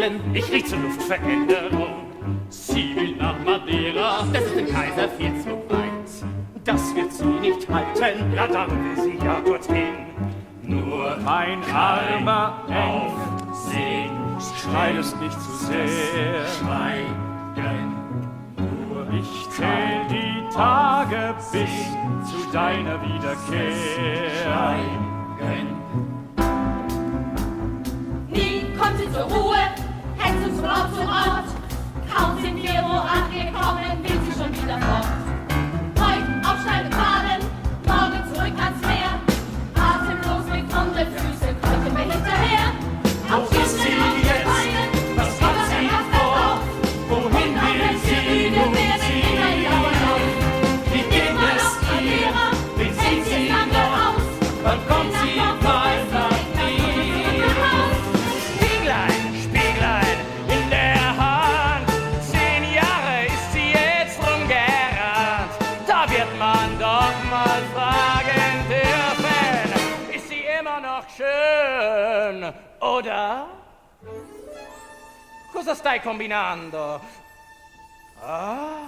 wollen. Ich riech zur Luftveränderung. Sie will nach Madeira, das ist dem Kaiser viel zu weit. Das wird sie nicht halten, ja dann will sie ja dorthin. Nur mein armer Engel, Segen, schrei es nicht zu sehr. Schweigen, nur ich zähl die Tage bis zu deiner Wiederkehr. Schweigen. Nie kommt sie zur Ruhe, hetzt uns von Ort zu Ort. Kaum sind wir wo angekommen, will sie schon wieder fort. Heute auf steile Bahnen, morgen zurück ans Meer. Atemlos mit Hunde Füße kriechen wir hinterher. Wo ist sie jetzt? Was hat sie vor? Wohin will sie nun ziehen? Wie geht es ihr? Wen sieht sie noch? Wann kommt sie mal nach mir? Spieglein, Spieglein in der Hand. 10 Jahre ist sie jetzt rumgerannt. Da wird man doch mal fragen dürfen, ist sie immer noch schön, oder? Cosa stai combinando? Ah,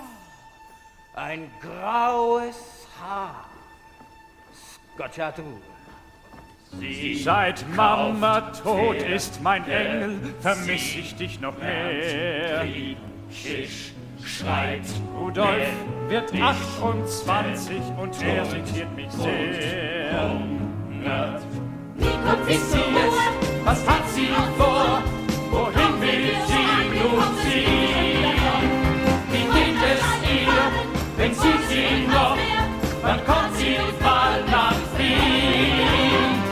ein graues Haar. Scocciato. Seit Mama tot ist, mein Engel, vermiss ich dich noch mehr. Griechisch schreit Rudolf wird 28 und er sentiert mich sehr. hungert. Nie kommt sie zur Ruhe, Was hat sie vor? Wohin will sie nun ziehen? Wie geht es ihr? Wen sieht sie noch? Wann kommt sie mal nach Wien?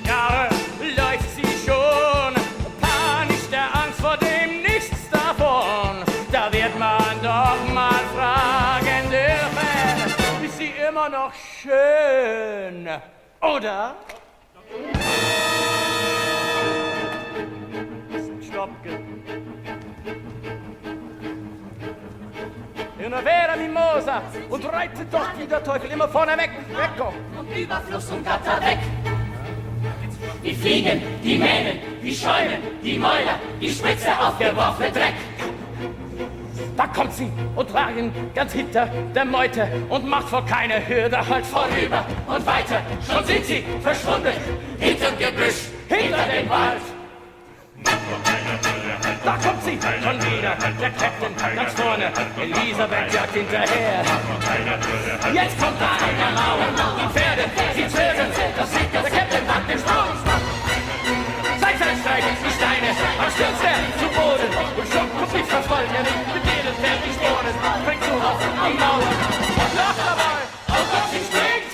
Jahre läuft sie schon, panisch der Angst vor dem Nichts davon. Da wird man doch mal fragen dürfen, ist sie immer noch schön, oder? Stopp. Una vera Mimosa und reitet doch wie der Teufel immer vorne weg. Ecco. und Überfluss und Gatter weg. Die Fliegen, die Mähnen, die Schäumen, die Mäuler, die Spitze aufgeworfene Dreck. Da kommt sie und Wagen ganz hinter der Meute und macht vor keine Hürde halt Vorüber und weiter, schon sind sie verschwunden. Hinterm Gebüsch, hinter dem Wald. Da kommt sie schon wieder, der Captain ganz vorne, Elisabeth jagt hinterher. Jetzt kommt da eine Mauer, die Pferde, sie zögern, das sieht der Captain macht den Sprung. Seitwärts die Steine, am stürzt er zu Boden und schon guckt mich verfolgen, mit jedem Pferd die Sporen, springt zu auf die Mauer und lacht dabei. Oh Gott, sie springt!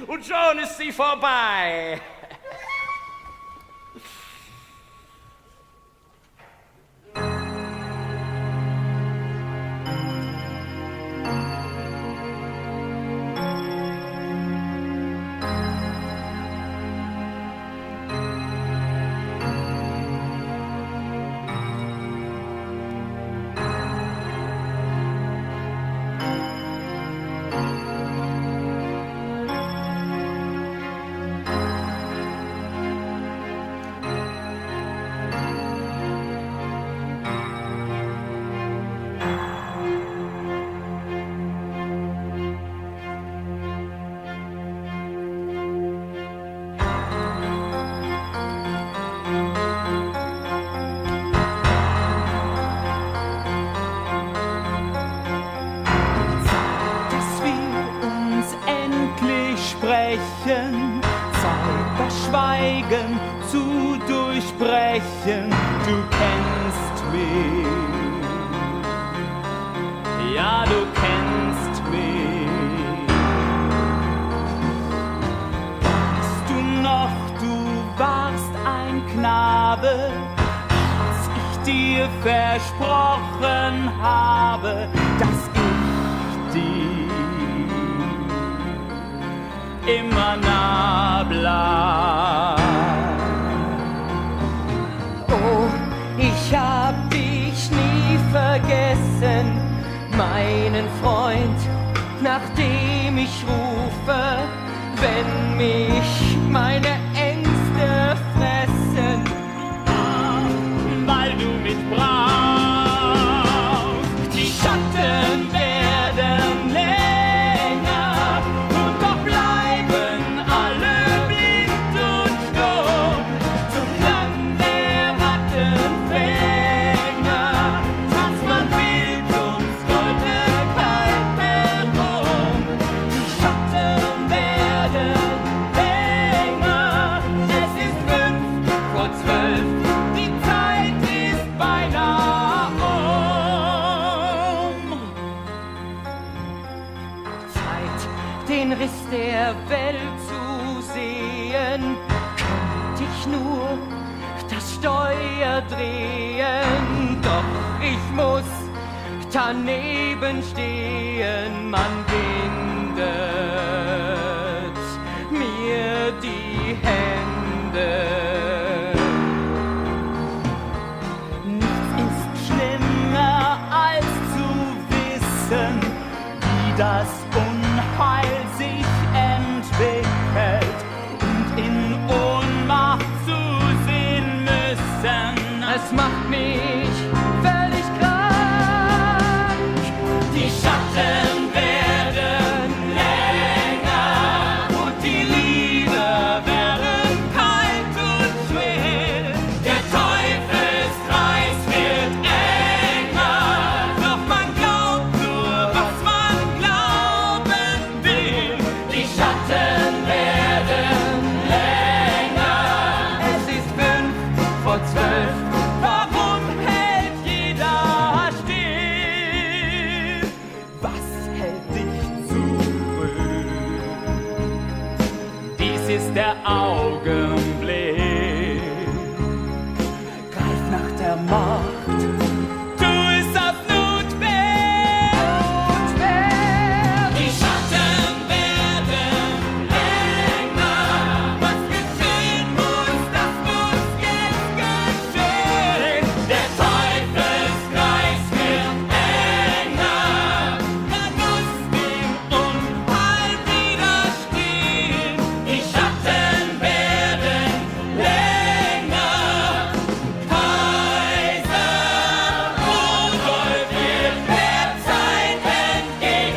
Und schon ist sie vorbei. Schweigen zu durchbrechen. Du kennst mich, ja, du kennst mich. Weißt du noch, du warst ein Knabe, als ich dir versprochen habe, dass ich dir immer nah bleib. Oh, ich hab dich nie vergessen, meinen Freund, nach dem ich rufe, wenn mich meine Ängste fressen. drehen, doch ich muss daneben stehen, man bindet mir die Hände. Nichts ist schlimmer als zu wissen, wie das Unheil sich entwickelt und in Ohnmacht zu sehen müssen. Es macht mich völlig krank. Die Schatten werden länger und die Lieder werden kalt und schwer. Der Teufelskreis wird enger, doch man glaubt nur, was man glauben will. Die Schatten werden länger. Es ist 11:55. Warum hält jeder still? Was hält dich zurück? Dies ist der Augenblick. Greif nach der Macht. Tu es aus Notwehr. Die Schatten werden länger. Was geschehen muss, das muss jetzt geschehen. Der Teufelskreis wird enger. Man muss dem Unheil widerstehen. Die Schatten werden länger. Kaiser Rudolf wird der Zeit entgegengehen.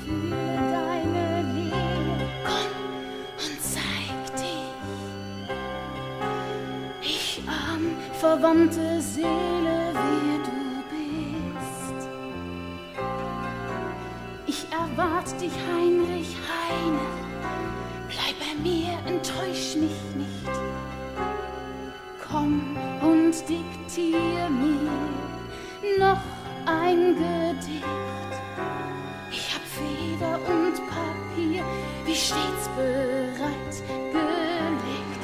Fühle deine Nähe, komm und zeig dich. Ich verwandte Seele, wie du bist. Ich erwart dich, Heinrich Heine. Bleib bei mir, enttäusch mich nicht. Komm und diktier mir noch ein Gedicht. Ich hab Feder und Papier, wie stets bereit gelegt.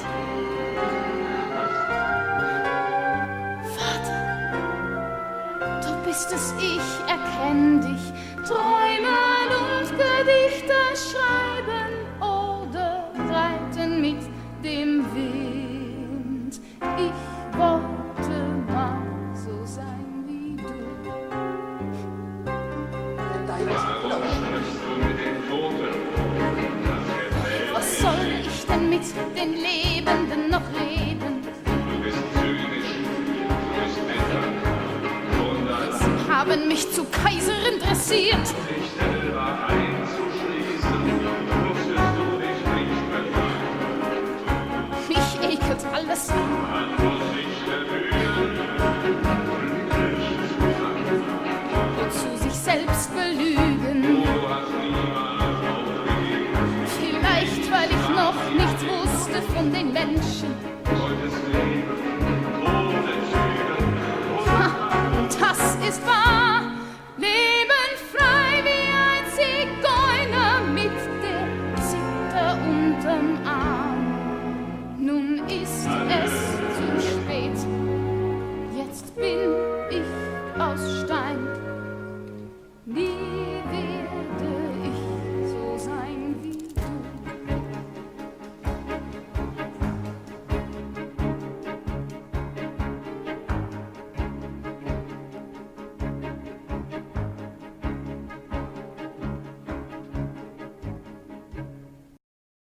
Vater, du bist es, ich erkenn dich. Träumen und Gedichte schreiben oder reiten mit dem Wind. Ich wollte mal so sein wie du. Was soll ich denn mit den Lebenden noch reden? Sie haben mich zu Kaiserin dressiert. Mich ekelt alles. Wozu sich selbst belügen? Vielleicht, weil ich noch nichts wusste von den Menschen. Ha, das ist wahr.